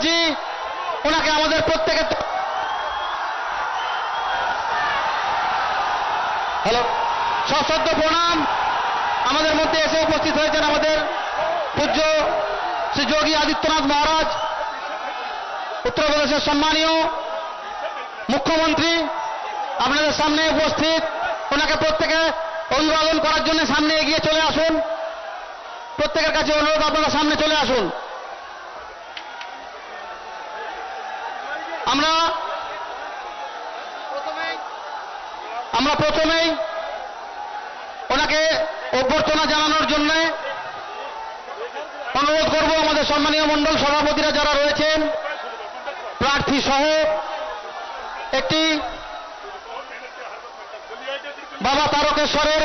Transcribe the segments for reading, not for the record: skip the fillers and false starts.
জি ওনাকে আমাদের প্রত্যেকের হ্যালো সশ্রদ্ধ প্রণাম। আমাদের মধ্যে এসে উপস্থিত হয়েছেন আমাদের পূজ্য শ্রী যোগী আদিত্যনাথ মহারাজ, উত্তরপ্রদেশের সম্মানীয় মুখ্যমন্ত্রী। আপনাদের সামনে উপস্থিত, ওনাকে প্রত্যেকে অভিবাদন করার জন্য সামনে এগিয়ে চলে আসুন। প্রত্যেকের কাছে অনুরোধ, আপনারা সামনে চলে আসুন। আমরা প্রথমেই ওনাকে অভ্যর্থনা জানানোর জন্য অনুরোধ করব আমাদের সম্মানীয় মণ্ডল সভাপতিরা যারা রয়েছেন, প্রার্থী সহ একটি বাবা তারকেশ্বরের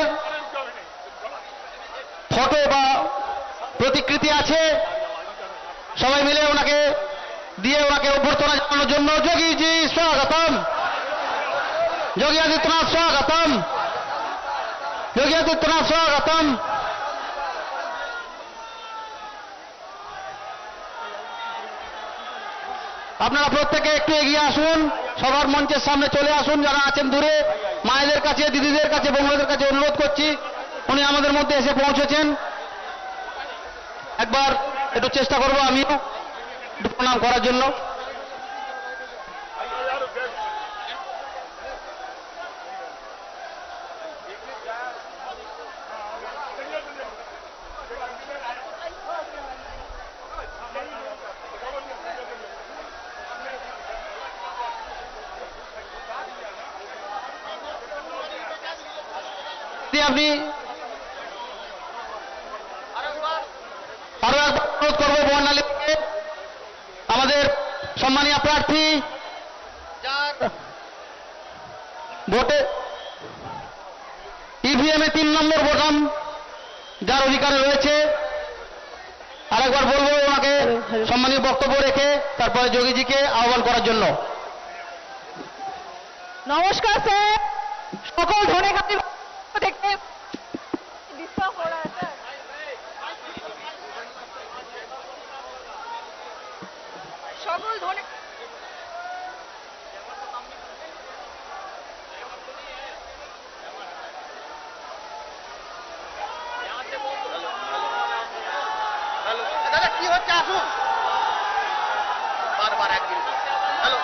ফটো বা প্রতিকৃতি আছে, সবাই মিলে ওনাকে দিয়ে ওনাকে অভ্যর্থনা জানানোর জন্য। যোগীজি স্বাগতম, যোগী আদিত্যনাথ স্বাগতম, যোগী আদিত্যনাথ স্বাগতম। আপনারা প্রত্যেকে একটু এগিয়ে আসুন, সবার মঞ্চের সামনে চলে আসুন। যারা আছেন দূরে, মায়েদের কাছে, দিদিদের কাছে, বোনদের কাছে অনুরোধ করছি, উনি আমাদের মধ্যে এসে পৌঁছেছেন। একবার একটু চেষ্টা করব আমিও প্রণাম করার জন্য। আপনি আরো একবার অনুরোধ করবো বর্ণালীকে, আমাদের সম্মানীয় প্রার্থী যার ভোটে ইভিএম এ 3 নম্বর বোতাম যার অধিকারে রয়েছে, আরেকবার বলবো ওনাকে সম্মানীয় বক্তব্য রেখে তারপরে যোগীজিকে আহ্বান করার জন্য। নমস্কার স্যার, সকল ধনেখালি থেকে সকল ধনে দাদা কি হচ্ছে, আসুন বারবার একদিন। হ্যালো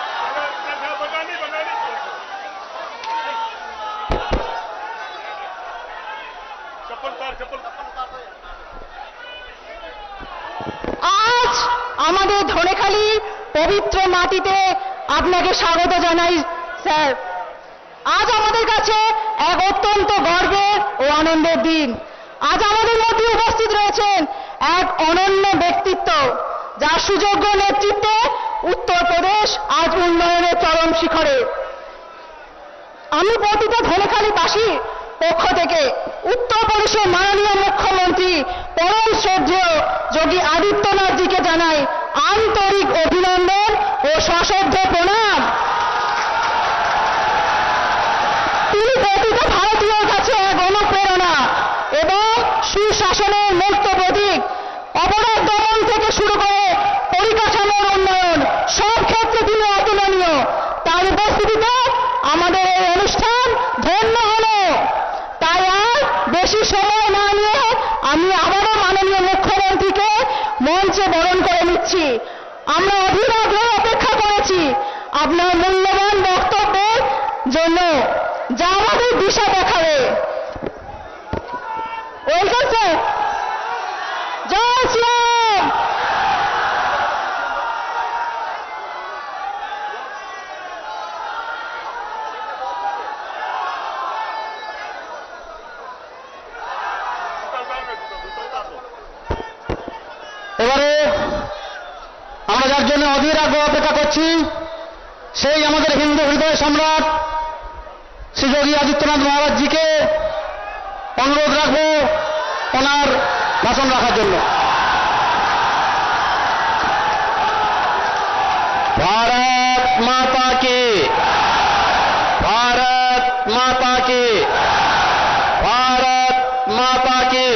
আজ আমাদের ধনেখালি পবিত্র মাটিতে আপনাকে স্বাগত জানাই স্যার। আজ আমাদের কাছে এক অত্যন্ত গর্বের ও আনন্দের দিন। আজ আমাদের মধ্যে উপস্থিত রয়েছেন এক অনন্য ব্যক্তিত্ব, যার সুযোগ্য নেতৃত্বে উত্তরপ্রদেশ আজ উন্নয়নের চরম শিখরে। আমি প্রতিত ধনেখালিবাসী পক্ষ থেকে উত্তরপ্রদেশের মাননীয় মুখ্যমন্ত্রী পরম শ্রদ্ধেয় যোগী আদিত্যনাথজিকে জানাই আন্তরিক অভিনন্দন ও সশ্রদ্ধ প্রণাম। তিনি প্রতিটা ভারতীয়র কাছে এক অনুপ্রেরণা এবং সুশাসনের মূর্ত প্রতীক। অপরাধ দমন থেকে শুরু করে পরিকাঠামোর উন্নয়ন সব ক্ষেত্রে তিনি অতুলনীয়। তার উপস্থিতিতে আমাদের এই অনুষ্ঠান ধন্য হল। তাই আর বেশি সময় না নিয়ে আমি আবারও মাননীয় মুখ্যমন্ত্রীকে মঞ্চে বরণ করে নিচ্ছি। আমরা অধীর আগ্রহে অপেক্ষা করেছি আপনার মূল্যবান বক্তব্যের জন্য, যা আমাদের দিশা দেখাবে। Welcome sir. জয় শ্রীরাম। এবারে আমরা যার জন্য অধীর আগ্রহ অপেক্ষা করছি, সেই আমাদের হিন্দু হৃদয় সম্রাট শ্রী যোগী আদিত্যনাথ মহারাজজিকে অনুরোধ রাখবো ওনার ভাষণ রাখার জন্য। ভারত মাতা কে, ভারত মাতা কে, ভারত মাতা কে,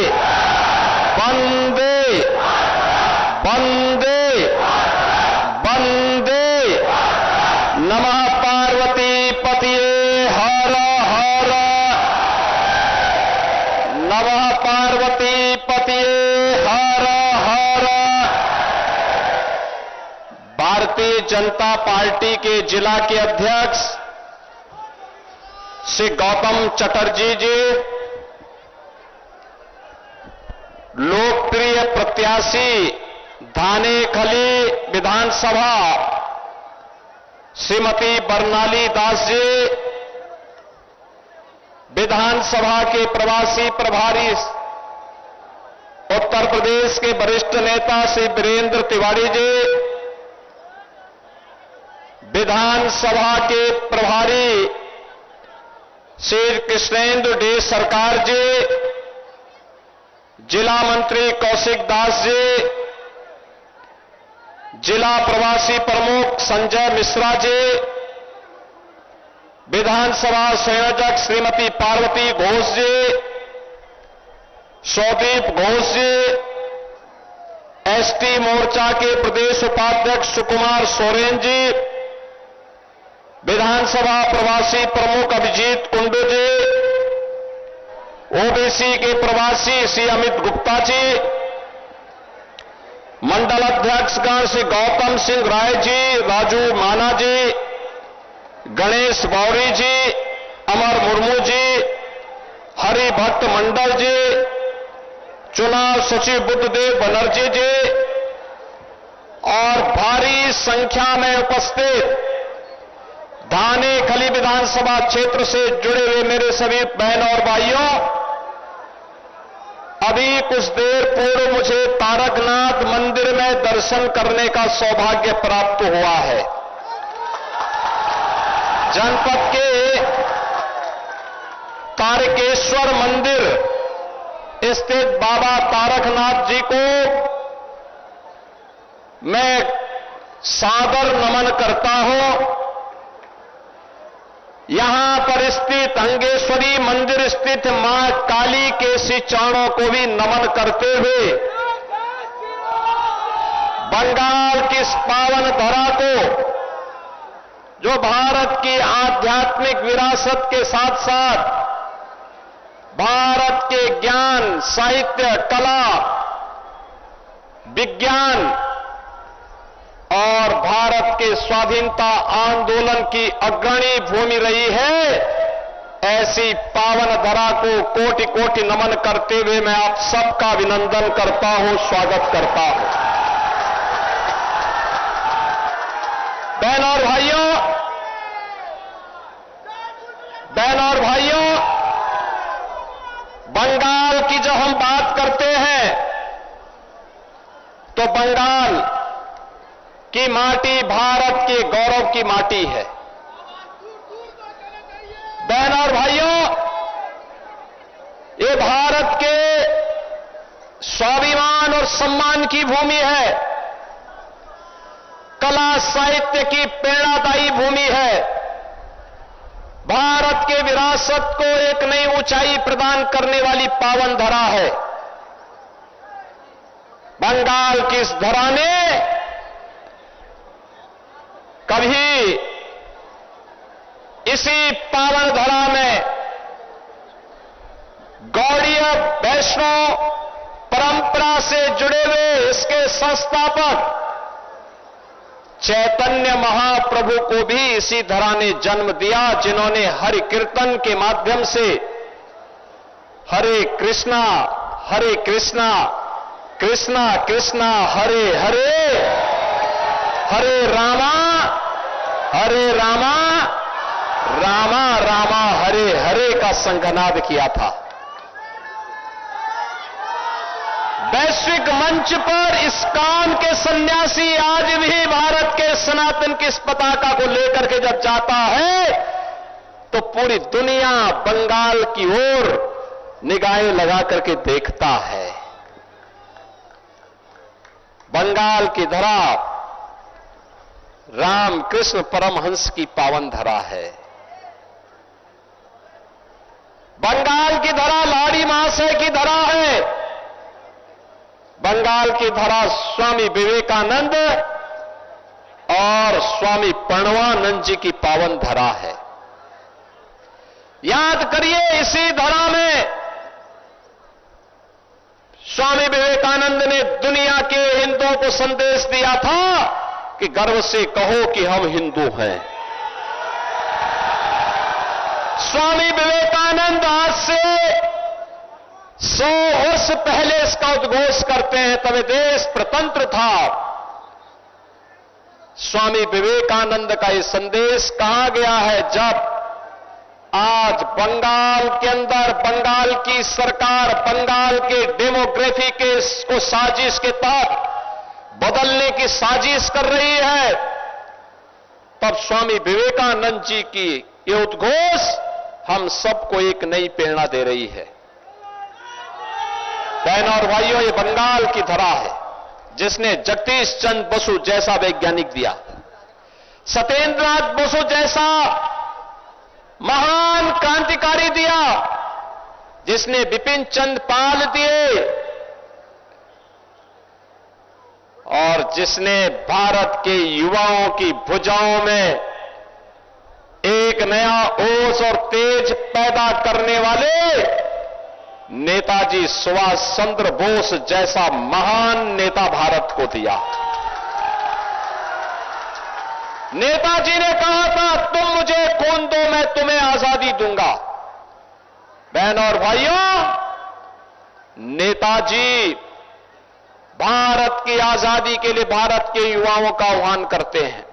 বন্দে বন্দে भारतीय जनता पार्टी के जिला के अध्यक्ष श्री गौतम चटर्जी जी, लोकप्रिय प्रत्याशी धानेखली विधानसभा श्रीमती बरनाली दास जी, विधानसभा के प्रवासी प्रभारी उत्तर प्रदेश के वरिष्ठ नेता श्री वीरेंद्र तिवारी जी, विधानसभा के प्रभारी श्री कृष्णेंद्र डे सरकार जी, जिला मंत्री कौशिक दास जी, जिला प्रवासी प्रमुख संजय मिश्रा जी, विधानसभा संयोजक श्रीमती पार्वती घोष जी, शौदीप घोष जी, एसटी मोर्चा के प्रदेश उपाध्यक्ष सुकुमार सोरेन जी, विधानसभा प्रवासी प्रमुख अभिजीत कुंडू जी, ओबीसी के प्रवासी श्री अमित गुप्ता जी, मंडल अध्यक्षगण श्री गौतम सिंह राय जी, राजू माना जी, गणेश बौरी जी, अमर मुर्मू जी, हरिभट्ट मंडल जी, चुनाव सचिव बुद्धदेव बनर्जी जी और भारी संख्या में उपस्थित धानेखली विधानसभा क्षेत्र से जुड़े हुए मेरे सभी बहन और भाइयों, अभी कुछ देर पूर्व मुझे तारकनाथ मंदिर में दर्शन करने का सौभाग्य प्राप्त हुआ है। जनपद के तारकेश्वर मंदिर स्थित बाबा तारकनाथ जी को मैं सादर नमन करता हूं। यहां पर स्थित अंगेश्वरी मंदिर स्थित मां काली के श्री चरणों को भी नमन करते हुए बंगाल की इस पावन धरा को, जो भारत की आध्यात्मिक विरासत के साथ साथ भारत के ज्ञान, साहित्य, कला, विज्ञान और भारत के स्वाधीनता आंदोलन की अग्रणी भूमि रही है, ऐसी पावन धरा को कोटि कोटि नमन करते हुए मैं आप सबका अभिनंदन करता हूं, स्वागत करता हूं। बहन और भाइयों, बंगाल की जब हम बात करते हैं तो बंगाल की माटी भारत के गौरव की माटी है। बहन और भाइयों, ये भारत के स्वाभिमान और सम्मान की भूमि है, कला साहित्य की प्रेरणादायी भूमि है, भारत के विरासत को एक नई ऊंचाई प्रदान करने वाली पावन धरा है। बंगाल की इस धरा ने कभी इसी पावन धरा में गौड़ीय वैष्णव परंपरा से जुड़े हुए इसके संस्थापक चैतन्य महाप्रभु को भी इसी धरा ने जन्म दिया, जिन्होंने हरि कीर्तन के माध्यम से हरे कृष्णा कृष्णा कृष्णा हरे हरे, हरे रामा रामा रामा हरे हरे का संघनाद किया था। वैश्विक मंच पर इस्कॉन के सन्यासी आज भी भारत के सनातन की इस पताका को लेकर के जब जाता है तो पूरी दुनिया बंगाल की ओर निगाहें लगा करके देखता है। बंगाल की धरा रामकृष्ण परमहंस की पावन धरा है। बंगाल की धरा लाड़ी महाशय की धरा है। बंगाल की धरा स्वामी विवेकानंद और स्वामी प्रणवानंद जी की पावन धरा है। याद करिए, इसी धरा में स्वामी विवेकानंद ने दुनिया के हिंदुओं को संदेश दिया था कि गर्व से कहो कि हम हिंदू हैं। स्वामी विवेकानंद आज से 100 वर्ष पहले इसका उद्घोष करते हैं, तब ये देश प्रतंत्र था। स्वामी विवेकानंद का ये संदेश कहां गया है, जब आज बंगाल के अंदर बंगाल की सरकार बंगाल के डेमोग्राफी के को साजिश के तहत बदलने की साजिश कर रही है, तब स्वामी विवेकानंद जी की ये उद्घोष हम सबको एक नई प्रेरणा दे रही है। बहनों और भाइयों, ये बंगाल की धरा है जिसने जगदीश चंद्र बसु जैसा वैज्ञानिक दिया, सत्येंद्रनाथ बसु जैसा महान क्रांतिकारी दिया, जिसने बिपिन चंद्र पाल दिए, और जिसने भारत के युवाओं की भुजाओं में एक नया ओज और तेज पैदा करने वाले नेताजी सुभाष चंद्र बोस जैसा महान नेता भारत को दिया। नेताजी ने कहा था, तुम मुझे खून दो, मैं तुम्हें आजादी दूंगा। बहनों और भाइयों, नेताजी भारत की आजादी के लिए भारत के युवाओं का आह्वान करते हैं।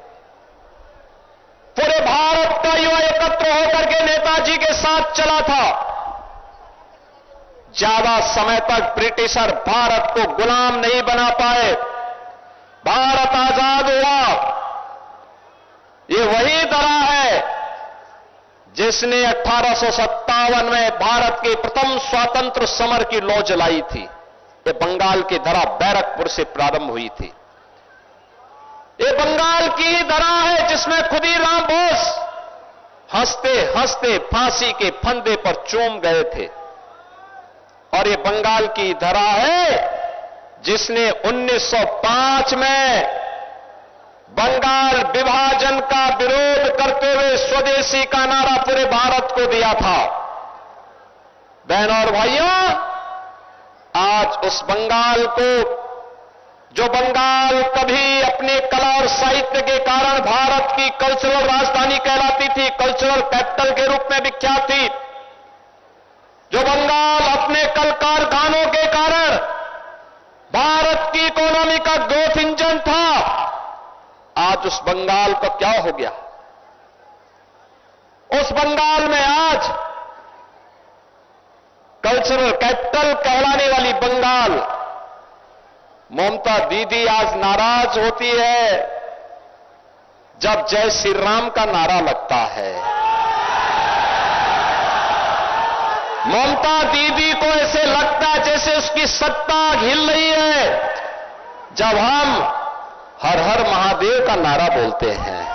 पूरे भारत का युवा एकत्र होकर के नेताजी के साथ चला था। ज्यादा समय तक ब्रिटिशर भारत को गुलाम नहीं बना पाए, भारत आजाद हुआ। ये वही धरा है जिसने 1857 में भारत के प्रथम स्वतंत्र समर की लौ जलाई थी। ये बंगाल की धरा बैरकपुर से प्रारंभ हुई थी। ये बंगाल की ही धरा है जिसमें खुदीराम बोस हंसते हंसते फांसी के फंदे पर चूम गए थे। और ये बंगाल की धरा है जिसने 1905 में बंगाल विभाजन का विरोध करते हुए स्वदेशी का नारा पूरे भारत को दिया था। बहनों और भाइयों, आज उस बंगाल को, जो बंगाल कभी अपने कला और साहित्य के कारण भारत की कल्चरल राजधानी कहलाती थी, कल्चरल कैपिटल के रूप में विख्यात थी, जो बंगाल अपने कल कारखानों के कारण भारत की इकोनॉमी का ग्रोथ इंजन था, आज उस बंगाल का क्या हो गया? उस बंगाल में आज कल्चरल कैपिटल कहलाने वाली बंगाल, ममता दीदी आज नाराज होती है जब जय श्री राम का नारा लगता है। ममता दीदी को ऐसे लगता है जैसे उसकी सत्ता हिल रही है जब हम हर हर महादेव का नारा बोलते हैं।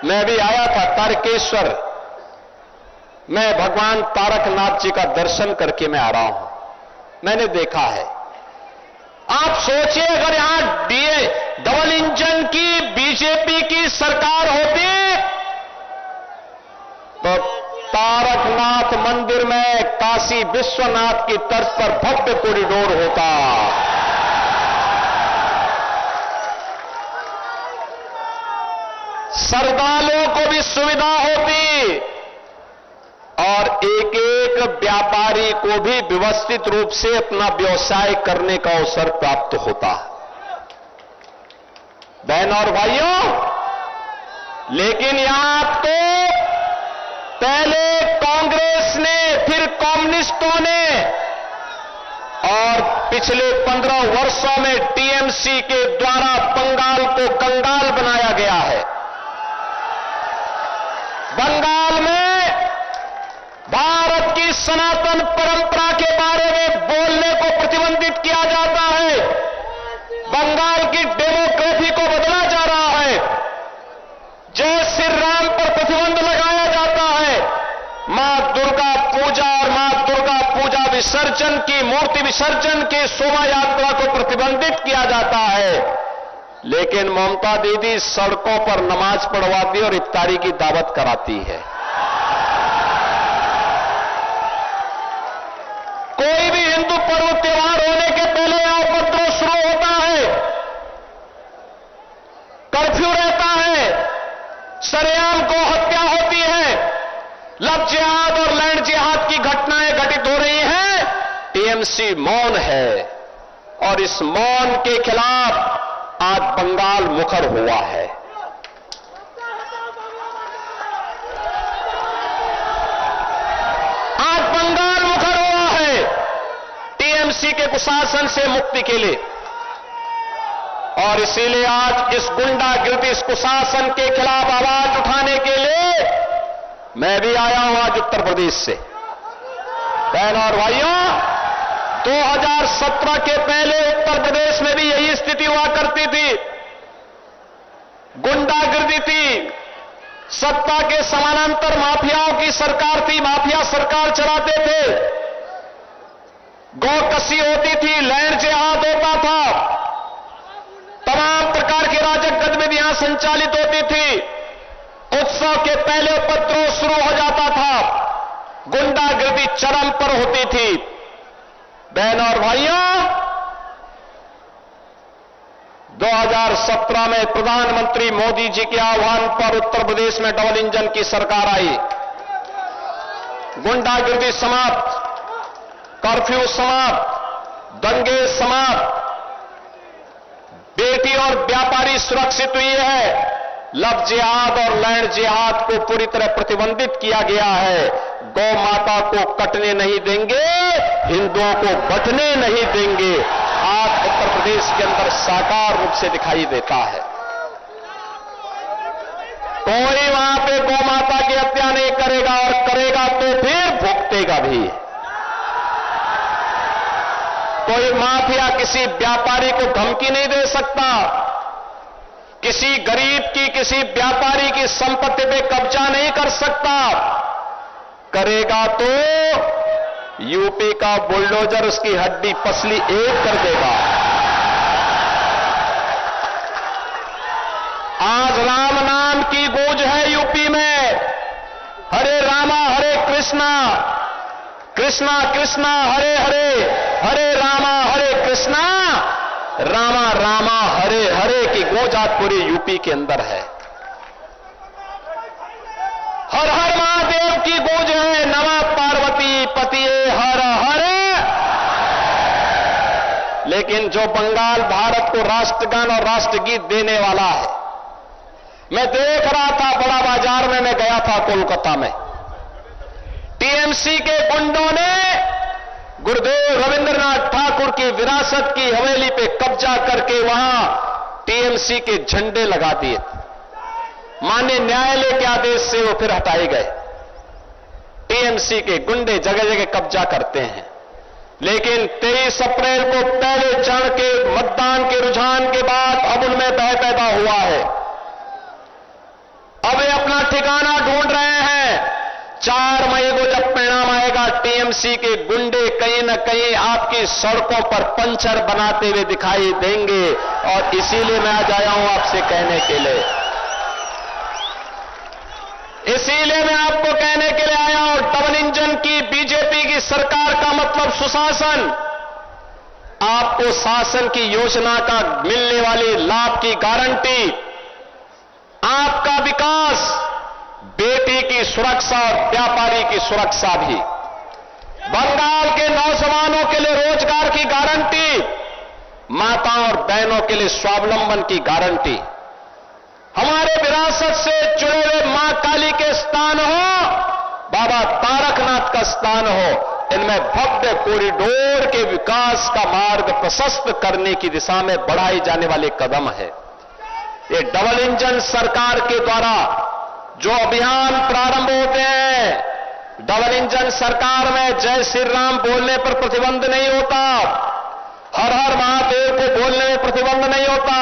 मैं भी आया था तारकेश्वर, मैं भगवान तारकनाथ जी का दर्शन करके मैं आ रहा हूं। मैंने देखा है, आप सोचिए अगर यहां डबल इंजन की बीजेपी की सरकार होती तो तारकनाथ मंदिर में काशी विश्वनाथ की तर्ज पर भव्य कॉरिडोर होता। श्रद्धालुओं को भी सुविधा होती और एक एक व्यापारी को भी व्यवस्थित रूप से अपना व्यवसाय करने का अवसर प्राप्त होता। बहनों और भाइयों, लेकिन यहां तो पहले कांग्रेस ने, फिर कम्युनिस्टों ने और पिछले 15 वर्षों में टीएमसी के द्वारा बंगाल को कंगाल बनाया गया है। बंगाल में भारत की सनातन परंपरा के बारे में बोलने को प्रतिबंधित किया जाता है। बंगाल की डेमोक्रेसी को बदला जा रहा है। जय श्री राम पर प्रतिबंध लगाया जाता है। मां दुर्गा पूजा और मां दुर्गा पूजा विसर्जन की, मूर्ति विसर्जन की शोभा यात्रा को प्रतिबंधित किया जाता है। लेकिन ममता दीदी सड़कों पर नमाज पढ़वाती और इफ्तारी की दावत कराती है। कोई भी हिंदू पर्व त्योहार होने के पहले यहां उपद्रव शुरू होता है। टीएमसी मौन है और इस मौन के खिलाफ आज बंगाल मुखर हुआ है। आज बंगाल मुखर हुआ है टीएमसी के कुशासन से मुक्ति के लिए, और इसीलिए आज इस गुंडागिर्दी, इस कुशासन के खिलाफ आवाज उठाने के लिए मैं भी आया हूं आज उत्तर प्रदेश से। बहनों और भाइयों, 2017 के पहले उत्तर प्रदेश में भी यही स्थिति हुआ करती थी, गुंडागिर्दी थी, सत्ता के समानांतर माफियाओं की सरकार थी, माफिया सरकार चलाते थे, गौकसी होती थी, लैंड जिहाद होता था, तमाम प्रकार की राजक गतिविधियां संचालित होती थी, उत्सव के पहले उपद्रव शुरू हो जाता था, गुंडागिर्दी चरम पर होती थी। बहनों और भाइयों, 2017 में प्रधानमंत्री मोदी जी के आह्वान पर उत्तर प्रदेश में डबल इंजन की सरकार आई, गुंडागिर्दी समाप्त, कर्फ्यू समाप्त, दंगे समाप्त, बेटी और व्यापारी सुरक्षित हुई है, लव जिहाद और लैंड जिहाद को पूरी तरह प्रतिबंधित किया गया है, गौ माता को कटने नहीं देंगे, हिंदुओं को बटने नहीं देंगे, आज उत्तर प्रदेश के अंदर साकार रूप से दिखाई देता है। कोई वहां पे गौ माता की हत्या नहीं करेगा, और करेगा तो फिर भुगतेगा भी। कोई माफिया किसी व्यापारी को धमकी नहीं दे सकता, किसी गरीब की, किसी व्यापारी की संपत्ति पे कब्जा नहीं कर सकता, करेगा तो यूपी का बुलडोजर उसकी हड्डी पसली एक कर देगा। आज राम नाम की गूंज है यूपी में, हरे रामा हरे कृष्णा, कृष्णा कृष्णा हरे हरे, हरे रामा हरे कृष्णा, रामा रामा हरे हरे की गूंज आज पूरे यूपी के अंदर है। हर हर महादेव की गूंज है, नमः पार्वती पतिये हर हर। लेकिन जो बंगाल भारत को राष्ट्रगान और राष्ट्रगीत देने वाला है, मैं देख रहा था बड़ा बाजार में, मैं गया था कोलकाता में, टीएमसी के गुंडों ने गुरुदेव रविंद्रनाथ ठाकुर की विरासत की हवेली पे कब्जा करके वहां टीएमसी के झंडे लगा दिए। माननीय न्यायालय के आदेश से वो फिर हटाए गए। टीएमसी के गुंडे जगह जगह कब्जा करते हैं, लेकिन 23 अप्रैल को पहले चरण के मतदान के रुझान के बाद अब उनमें भय पैदा हुआ है। अब वे अपना ठिकाना ढूंढ रहे हैं। 4 मई को जब परिणाम आएगा, टीएमसी के गुंडे कहीं न कहीं आपकी सड़कों पर पंचर बनाते हुए दिखाई देंगे, और इसीलिए मैं आज आया हूं आपसे कहने के लिए, इसीलिए मैं आपको कहने के लिए आया हूं, डबल इंजन की बीजेपी की सरकार का मतलब सुशासन। आपको शासन की योजना का मिलने वाली लाभ की गारंटी, आपका विकास, बेटी की सुरक्षा और व्यापारी की सुरक्षा भी, बंगाल के नौजवानों के लिए रोजगार की गारंटी, माताओं और बहनों के लिए स्वावलंबन की गारंटी, हमारे विरासत से जुड़े हुए मां काली के स्थान हो, बाबा तारकनाथ का स्थान हो, इनमें भव्य कॉरिडोर के विकास का मार्ग प्रशस्त करने की दिशा में बढ़ाए जाने वाले कदम है। ये डबल इंजन सरकार के द्वारा जो अभियान प्रारंभ होते हैं, डबल इंजन सरकार में जय श्री राम बोलने पर प्रतिबंध नहीं होता, हर हर महादेव को बोलने में प्रतिबंध नहीं होता,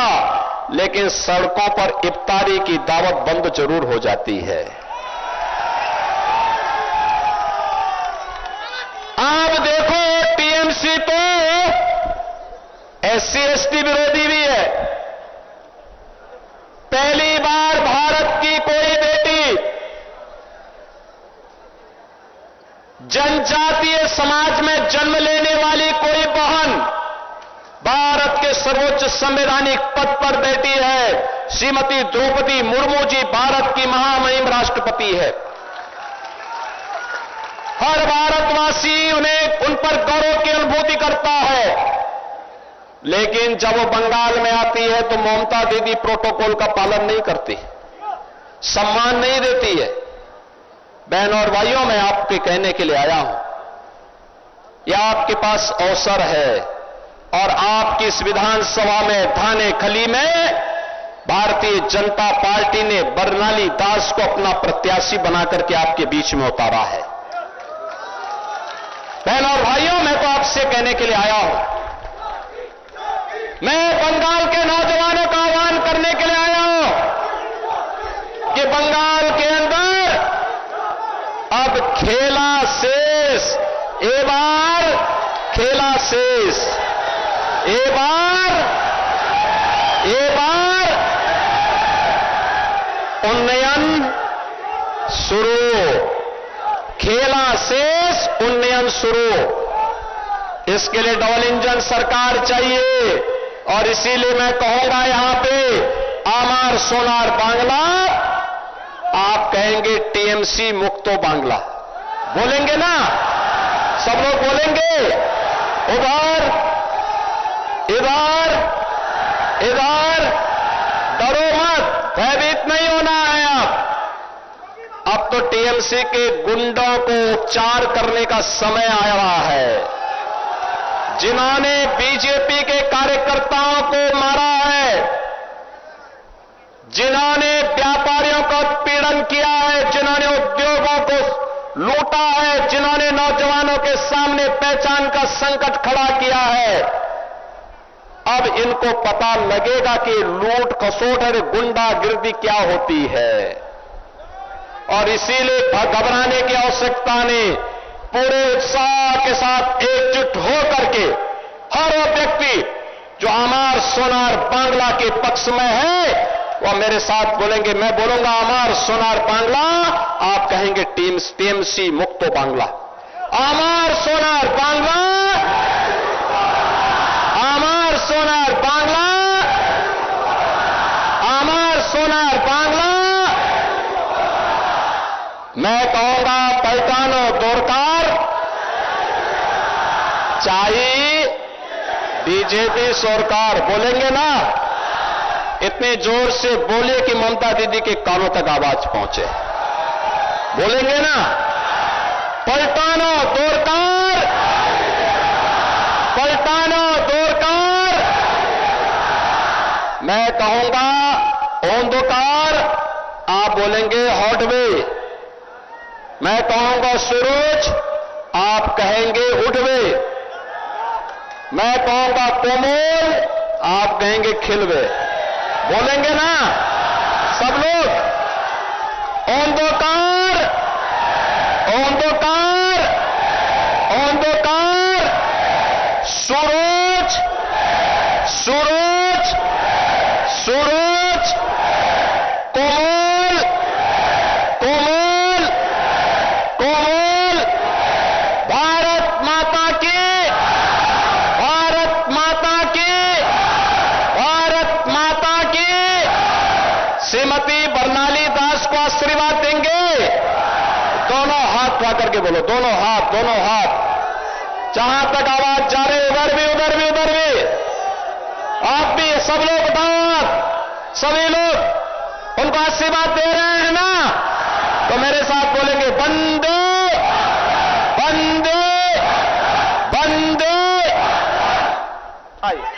लेकिन सड़कों पर इफ्तारी की दावत बंद जरूर हो जाती है। आप देखो, टीएमसी तो एससी एसटी विरोधी भी है। पहली बार भारत की कोई बेटी जनजातीय समाज में जन्म लेने वाली कोई बहन भारत के सर्वोच्च संवैधानिक पद पर बैठी है। श्रीमती द्रौपदी मुर्मू जी भारत की महामहिम राष्ट्रपति है। हर भारतवासी उन पर गौरव की अनुभूति करता है। लेकिन जब वो बंगाल में आती है तो ममता दीदी प्रोटोकॉल का पालन नहीं करती, सम्मान नहीं देती है। बहन और भाइयों, मैं आपके कहने के लिए आया हूं, यह आपके पास अवसर है और आपकी इस विधानसभा में थाने खली में भारतीय जनता पार्टी ने बरनाली दास को अपना प्रत्याशी बनाकर के आपके बीच में उतारा है। बहन और भाइयों, मैं तो आपसे कहने के लिए आया हूं, मैं बंगाल के नौजवानों का आह्वान करने के लिए आया हूं कि बंगाल के अंदर अब खेला शेष, ए बार खेला शेष, ए बार उन्नयन शुरू, खेला शेष उन्नयन शुरू। इसके लिए डबल इंजन सरकार चाहिए और इसीलिए मैं कहूंगा यहां पे आमार सोनार बांग्ला, आप कहेंगे टीएमसी मुक्तो बांग्ला, बोलेंगे ना? सब लोग बोलेंगे? उधर इधर इधर, डरो मत, भयभीत नहीं होना है। अब तो टीएमसी के गुंडों को उपचार करने का समय आया रहा है। जिन्होंने बीजेपी के कार्यकर्ताओं को मारा है, जिन्होंने व्यापारियों का उत्पीड़न किया है, जिन्होंने उद्योगों को लूटा है, जिन्होंने नौजवानों के सामने पहचान का संकट खड़ा किया है, अब इनको पता लगेगा कि लूट खसोट और गुंडागिर्दी क्या होती है। और इसीलिए घबराने की आवश्यकता नहीं, पूरे उत्साह के साथ एकजुट होकर के हर वो व्यक्ति जो आमार सोनार बांग्ला के पक्ष में है वो मेरे साथ बोलेंगे। मैं बोलूंगा आमार सोनार बांग्ला, आप कहेंगे टीएमसी मुक्तो बांग्ला। आमार सोनार बांग्ला, आमार सोनार बांग्ला, आमार सोनार बांग्ला। मैं कहूंगा पलटानो दौड़कार चाहिए, बीजेपी सरकार, बोलेंगे ना? इतने जोर से बोले कि ममता दीदी के कानों तक आवाज पहुंचे, बोलेंगे ना? पलटानो दौड़कार, पलटानो दौड़कार। मैं कहूंगा ओंधकार, आप बोलेंगे हॉटवे। मैं कहूंगा सूरज, आप कहेंगे उठवे। मैं कहूंगा कोमल, आप कहेंगे खिलवे, बोलेंगे ना सब लोग? ओंधकार, ओंधकार, ओंधकार, सूरज, सूरज, सूरज, कोमल, कोमल, कोमल। भारत माता की, भारत माता की, भारत माता की। श्रीमती बरनाली दास को आशीर्वाद देंगे। दोनों हाथ उठा करके बोलो, दोनों हाथ, दोनों हाथ। जहां तक आवाज जा रही, उधर भी, उधर भी, उधर भी। आप भी, सब लोग उठाओ, सभी लोग उनको आशीर्वाद दे रहे हैं ना? तो मेरे साथ बोलेंगे वंदे, वंदे, वंदे। आइए।